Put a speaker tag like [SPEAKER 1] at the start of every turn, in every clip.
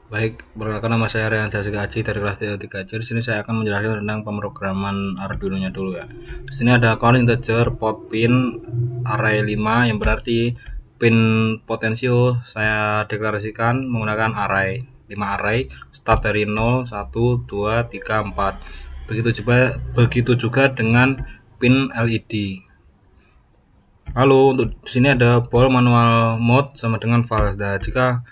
[SPEAKER 1] Baik, perkenalkan nama saya Rian Jessica Aji dari kelas 3C. Di sini saya akan menjelaskan tentang pemrograman Arduino-nya dulu ya. Di sini ada count integer pot pin array 5 yang berarti pin potensio saya deklarasikan menggunakan array 5 array start dari 0, 1, 2, 3, 4. Begitu juga dengan pin LED. Lalu untuk di sini ada ball manual mode sama dengan false. Nah, jika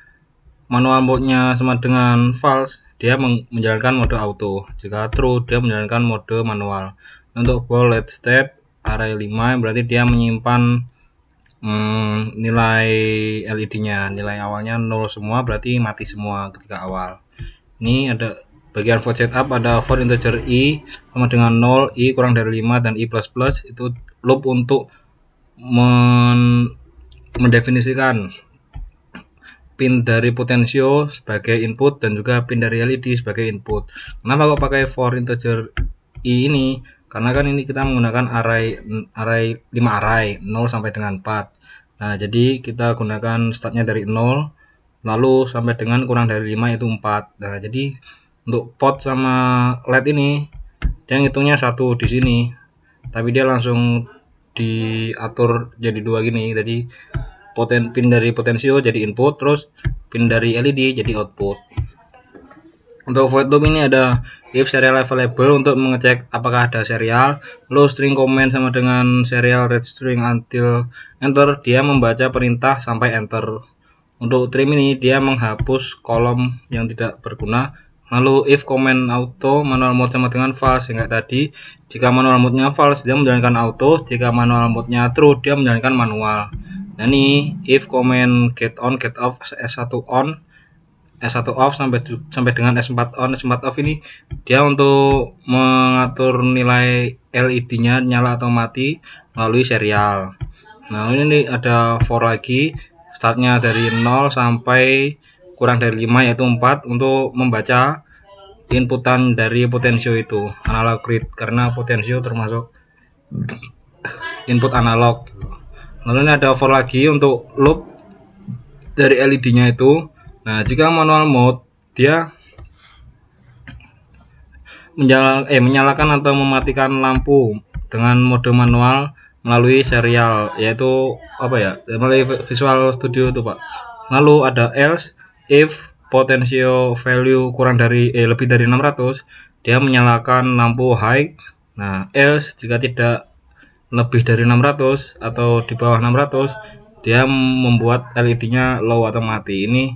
[SPEAKER 1] manual mode-nya sama dengan false, dia menjalankan mode auto. Jika true, dia menjalankan mode manual. Untuk ball let state array 5 berarti dia menyimpan nilai LED-nya. Nilai awalnya 0 semua, berarti mati semua ketika awal. Ini ada bagian for setup, ada for integer i sama dengan 0, i kurang dari 5 dan i++ itu loop untuk mendefinisikan pin dari potensio sebagai input dan juga pin dari LED sebagai input. Kenapa kok pakai for integer i ini? Karena kan ini kita menggunakan array 5 array 0 sampai dengan 4. Nah, jadi kita gunakan startnya dari 0 lalu sampai dengan kurang dari 5 itu 4. Nah, jadi untuk pot sama LED ini dia ngitungnya satu di sini. Tapi dia langsung diatur jadi dua gini. Jadi pin dari potensio jadi input, terus pin dari LED jadi output. Untuk void loop ini ada if serial available untuk mengecek apakah ada serial, lalu string comment sama dengan serial read string until enter, dia membaca perintah sampai enter. Untuk trim ini dia menghapus kolom yang tidak berguna. Lalu if comment auto manual mode sama dengan false yang kayak tadi. Jika manual mode-nya false dia menjalankan auto, jika manual mode-nya true dia menjalankan manual. Nah, ini if comment get on get off S1 on S1 off sampai dengan S4 on S4 off ini dia untuk mengatur nilai LED-nya nyala atau mati melalui serial. Nah, ini ada for lagi startnya dari 0 sampai kurang dari 5 yaitu 4 untuk membaca inputan dari potensio itu analog read karena potensio termasuk input analog. Lalu ini ada for lagi untuk loop dari LED-nya itu. Nah, jika manual mode dia menyalakan atau mematikan lampu dengan mode manual melalui serial, yaitu melalui Visual Studio itu, Pak. Lalu ada else if potensio value lebih dari 600, dia menyalakan lampu high. Nah, else jika tidak lebih dari 600 atau di bawah 600 dia membuat LED-nya low atau mati. Ini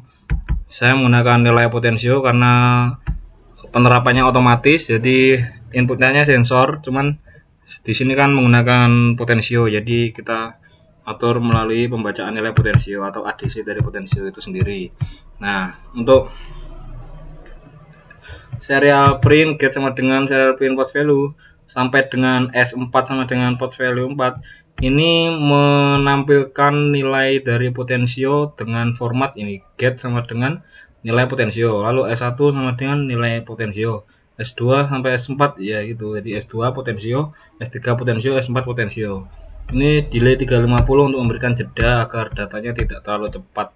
[SPEAKER 1] saya menggunakan nilai potensio karena penerapannya otomatis, jadi inputnya sensor, cuman di sini kan menggunakan potensio, jadi kita atur melalui pembacaan nilai potensio atau ADC dari potensio itu sendiri. Nah, untuk serial print get sama dengan serial print pot value sampai dengan S4 sama dengan pot value 4 ini menampilkan nilai dari potensio dengan format ini get sama dengan nilai potensio, lalu S1 sama dengan nilai potensio, S2 sampai S4 ya gitu. Jadi S2 potensio, S3 potensio, S4 potensio. Ini delay 350 untuk memberikan jeda agar datanya tidak terlalu cepat.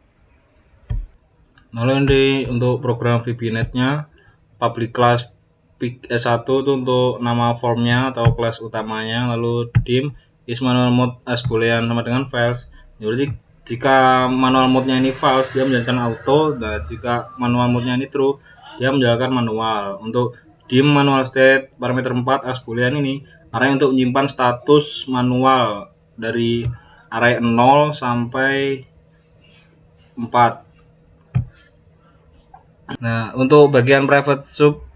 [SPEAKER 1] Lalu ini untuk program VBNet-nya public class pick S1 itu untuk nama formnya atau kelas utamanya, lalu dim is manual mode as boolean sama dengan false. Jadi jika manual mode-nya ini false dia menjalankan auto, dan jika manual mode-nya ini true dia menjalankan manual. Untuk dim manual state parameter 4 as boolean ini array untuk menyimpan status manual dari array 0 sampai 4. Nah, untuk bagian private sub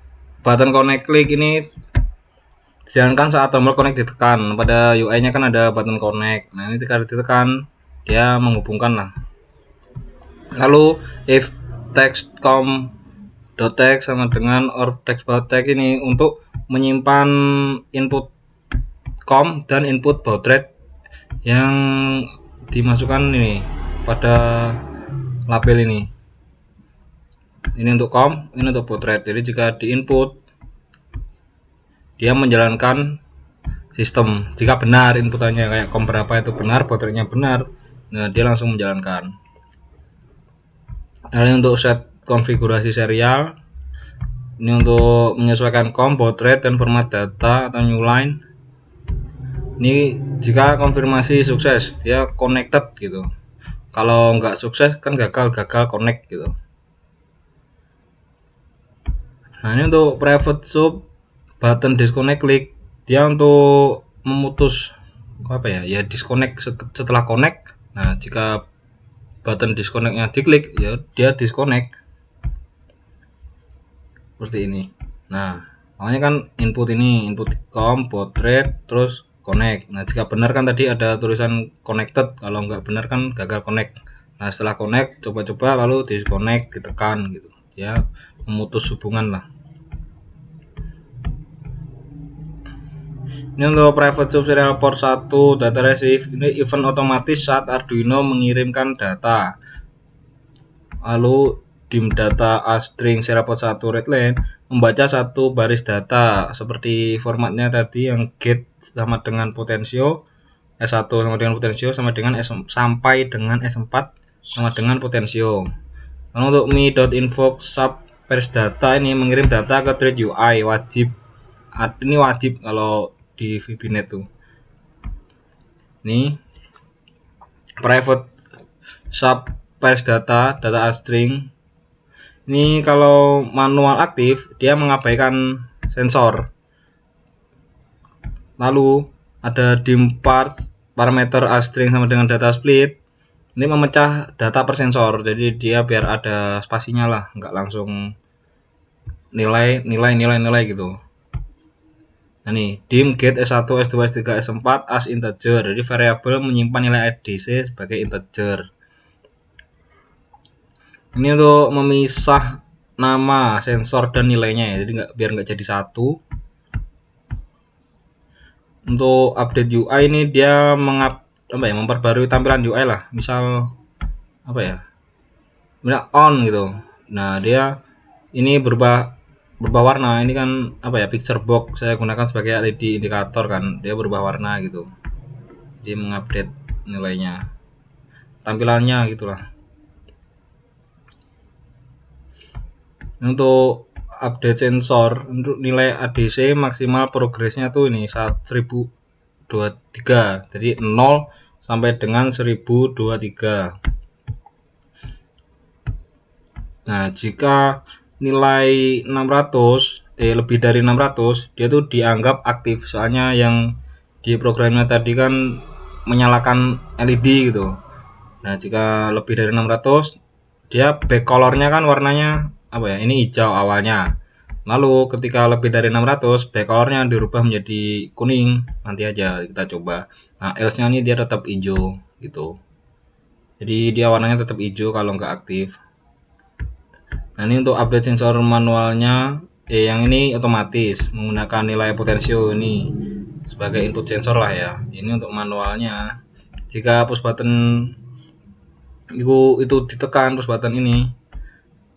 [SPEAKER 1] button connect click ini dijalankan saat tombol connect ditekan. Pada UI-nya kan ada button connect. Nah, ini ketika ditekan dia menghubungkan lah. Lalu if text com.text sama dengan or text baud text ini untuk menyimpan input com dan input baud rate yang dimasukkan ini pada label ini. Ini untuk com, ini untuk baud rate. Jadi jika di input dia menjalankan sistem. Jika benar inputannya kayak com berapa itu benar, baud rate-nya benar, nah dia langsung menjalankan. Lalu untuk set konfigurasi serial. Ini untuk menyesuaikan COM, baud rate, dan format data atau new line. Ini jika konfirmasi sukses, dia connected gitu. Kalau nggak sukses kan gagal connect gitu. Nah, ini untuk private sub button disconnect click, dia untuk memutus apa ya? Ya disconnect setelah connect. Nah, jika button disconnectnya diklik, ya dia disconnect. Seperti ini. Nah, makanya kan input COM, baud rate, terus connect. Nah, jika benar kan tadi ada tulisan connected, kalau nggak benar kan gagal connect. Nah, setelah connect, coba-coba lalu disconnect, ditekan gitu. Ya, memutus hubungan lah. Ini untuk private sub serial port 1 data receive, ini event otomatis saat Arduino mengirimkan data. Lalu dim data A string serial port 1 read line membaca satu baris data seperti formatnya tadi yang get sama dengan potensio, S1 sama dengan potensio sama dengan sampai dengan S4 sama dengan potensio. Lalu untuk mi.invoke sub pers data ini mengirim data ke thread UI wajib. Ini wajib kalau di VBNet tuh. Ini private sub pers data string. Ini kalau manual aktif dia mengabaikan sensor. Lalu ada dim parts parameter string sama dengan data split. Ini memecah data per sensor. Jadi dia biar ada spasinya lah, nggak langsung nilai gitu. Nah nih, dim get S1, S2, S3, S4 as integer. Jadi variabel menyimpan nilai ADC sebagai integer. Ini untuk memisah nama sensor dan nilainya ya, jadi biar nggak jadi satu. Untuk update UI ini dia memperbarui tampilan UI lah, misal on gitu. Nah dia ini berubah warna. Ini kan picture box saya gunakan sebagai LED indikator kan, dia berubah warna gitu. Jadi mengupdate nilainya, tampilannya gitulah. Untuk update sensor untuk nilai ADC maksimal progresnya tuh ini 1023, jadi 0 sampai dengan 1023. Nah jika nilai 600 lebih dari 600 dia tuh dianggap aktif, soalnya yang di programnya tadi kan menyalakan LED gitu. Nah jika lebih dari 600 dia back colornya kan warnanya ini hijau awalnya, lalu ketika lebih dari 600 back colornya dirubah menjadi kuning. Nanti aja kita coba. Nah else nya ini dia tetap hijau gitu, jadi dia warnanya tetap hijau kalau nggak aktif. Nah ini untuk update sensor manualnya, yang ini otomatis menggunakan nilai potensio ini sebagai input sensor lah ya. Ini untuk manualnya, jika push button itu ditekan, push button ini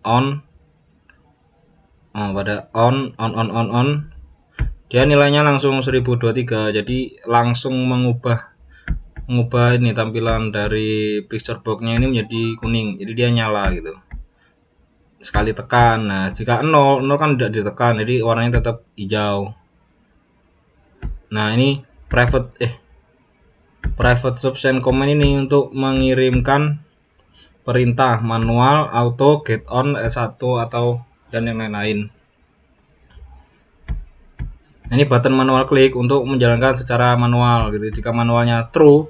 [SPEAKER 1] on, pada on, dia nilainya langsung 1023, jadi langsung mengubah ini tampilan dari picture box-nya ini menjadi kuning, jadi dia nyala gitu sekali tekan. Nah jika 0 kan tidak ditekan, jadi warnanya tetap hijau. Nah ini private sub send command ini untuk mengirimkan perintah manual, auto, get on, S1 atau dan yang lain-lain. Nah, ini button manual klik untuk menjalankan secara manual gitu. Jika manualnya true,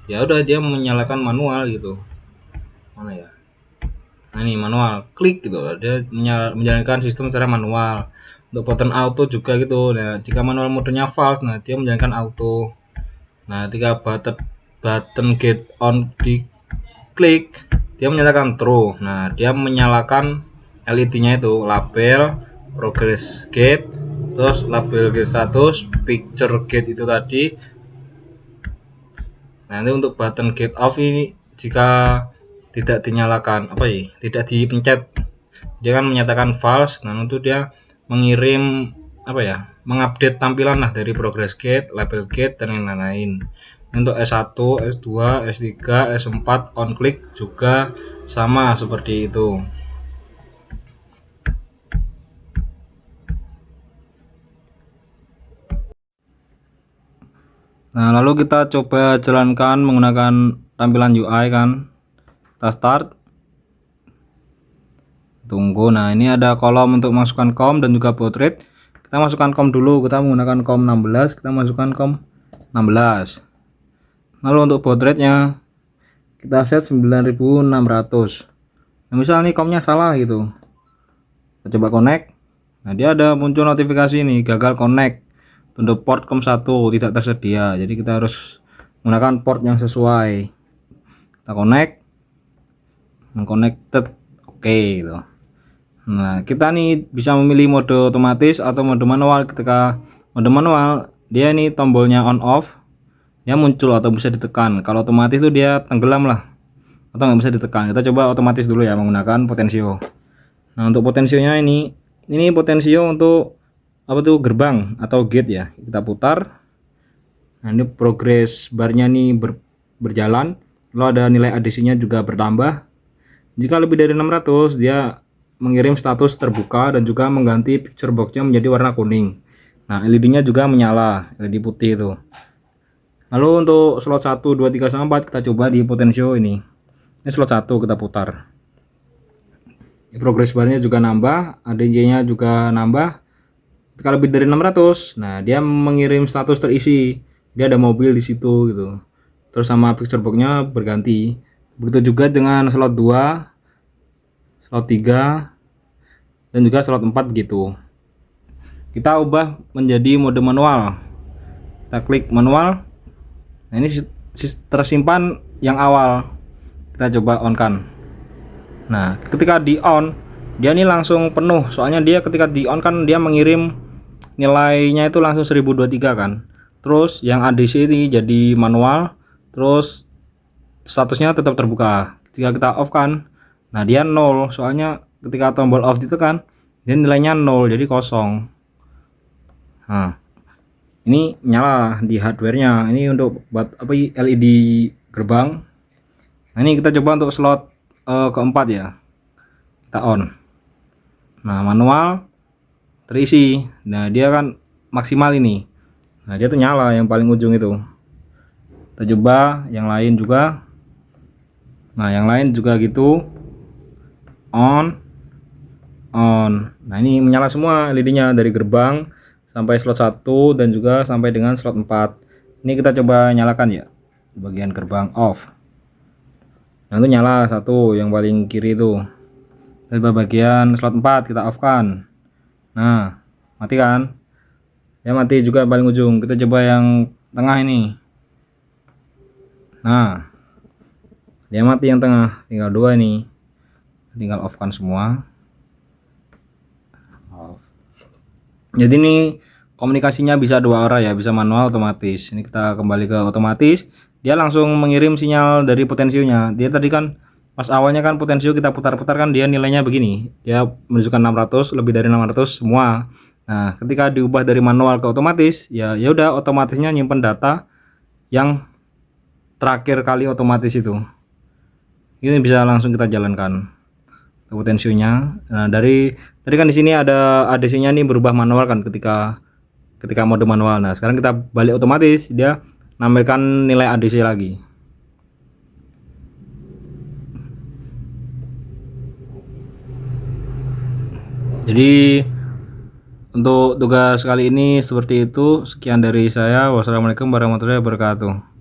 [SPEAKER 1] ya udah dia menyalakan manual gitu. Mana ya? Nah ini manual klik gitu, dia menjalankan sistem secara manual. Untuk button auto juga gitu. Nah jika manual modenya false, nah dia menjalankan auto. Nah ketika button get on diklik, dia menyalakan true. Nah dia menyalakan LED-nya itu label progress gate, terus label gate status, picture gate itu tadi. Nanti untuk button gate off ini jika tidak dinyalakan tidak dipencet, dia kan menyatakan false. Nah untuk dia mengirim mengupdate tampilan lah dari progress gate, label gate dan yang lain-lain. Untuk S1, S2, S3, S4 on click juga sama seperti itu. Nah, lalu kita coba jalankan menggunakan tampilan UI kan. Kita start. Tunggu. Nah, ini ada kolom untuk masukkan COM dan juga baud rate. Kita masukkan COM dulu. Kita menggunakan COM 16. Kita masukkan COM 16. Lalu untuk baud rate-nya kita set 9600. Nah, misal nih COM-nya salah gitu. Kita coba connect. Nah, dia ada muncul notifikasi ini, gagal connect. Untuk port COM 1 tidak tersedia. Jadi kita harus menggunakan port yang sesuai. Kita connect. Connected. Oke gitu. Nah, kita nih bisa memilih mode otomatis atau mode manual. Ketika mode manual, dia ini tombolnya on off, dia muncul atau bisa ditekan. Kalau otomatis itu dia tenggelam lah, atau nggak bisa ditekan. Kita coba otomatis dulu ya menggunakan potensio. Nah, untuk potensionya ini potensio untuk apa tuh, gerbang atau gate ya. Kita putar. Nah, ini progress barnya nih berjalan. Lalu ada nilai ADC-nya juga bertambah. Jika lebih dari 600, dia mengirim status terbuka dan juga mengganti picture box-nya menjadi warna kuning. Nah, LED-nya juga menyala, LED putih itu. Lalu untuk slot 1, 2, 3, sama 4 kita coba di potensio ini. Ini slot 1 kita putar. Progress bar-nya juga nambah, ADC-nya juga nambah. Ketika lebih dari 600, nah dia mengirim status terisi. Dia ada mobil di situ gitu. Terus sama picture box-nya berganti. Begitu juga dengan slot 2, slot 3, dan juga slot 4 gitu. Kita ubah menjadi mode manual. Kita klik manual. Nah, ini tersimpan yang awal. Kita coba on kan. Nah, ketika di on, dia ini langsung penuh. Soalnya dia ketika di on kan dia mengirim nilainya itu langsung 1023 kan. Terus yang ADC ini jadi manual. Terus statusnya tetap terbuka. Ketika kita off kan, nah dia 0. Soalnya ketika tombol off ditekan, dia nilainya 0, jadi kosong. Nah, ini nyala di hardware-nya. Ini untuk buat apa, LED gerbang. Nah, ini kita coba untuk slot keempat ya. Kita on. Nah, manual terisi. Nah, dia kan maksimal ini. Nah, dia tuh nyala yang paling ujung itu. Kita coba yang lain juga. Nah, yang lain juga gitu. On. Nah, ini menyala semua LED-nya dari gerbang sampai slot 1 dan juga sampai dengan slot 4. Ini kita coba nyalakan ya. Bagian gerbang off. Nah, itu nyala satu yang paling kiri itu. Coba bagian slot 4 kita off kan. Nah, mati kan? Ya mati juga paling ujung. Kita coba yang tengah ini. Nah, dia mati yang tengah. Tinggal 2 ini. Tinggal off kan semua. Off. Jadi ini komunikasinya bisa dua arah ya, bisa manual otomatis. Ini kita kembali ke otomatis. Dia langsung mengirim sinyal dari potensionya. Dia tadi kan pas awalnya kan potensio kita putar-putar kan dia nilainya begini. Dia menunjukkan 600, lebih dari 600 semua. Nah, ketika diubah dari manual ke otomatis, ya udah otomatisnya nyimpen data yang terakhir kali otomatis itu. Ini bisa langsung kita jalankan ke potensionya. Nah, dari tadi kan di sini ada ADC-nya nih berubah manual kan ketika mode manual. Nah, sekarang kita balik otomatis, dia nampilkan nilai ADC lagi. Jadi untuk tugas kali ini seperti itu. Sekian dari saya. Wassalamualaikum warahmatullahi wabarakatuh.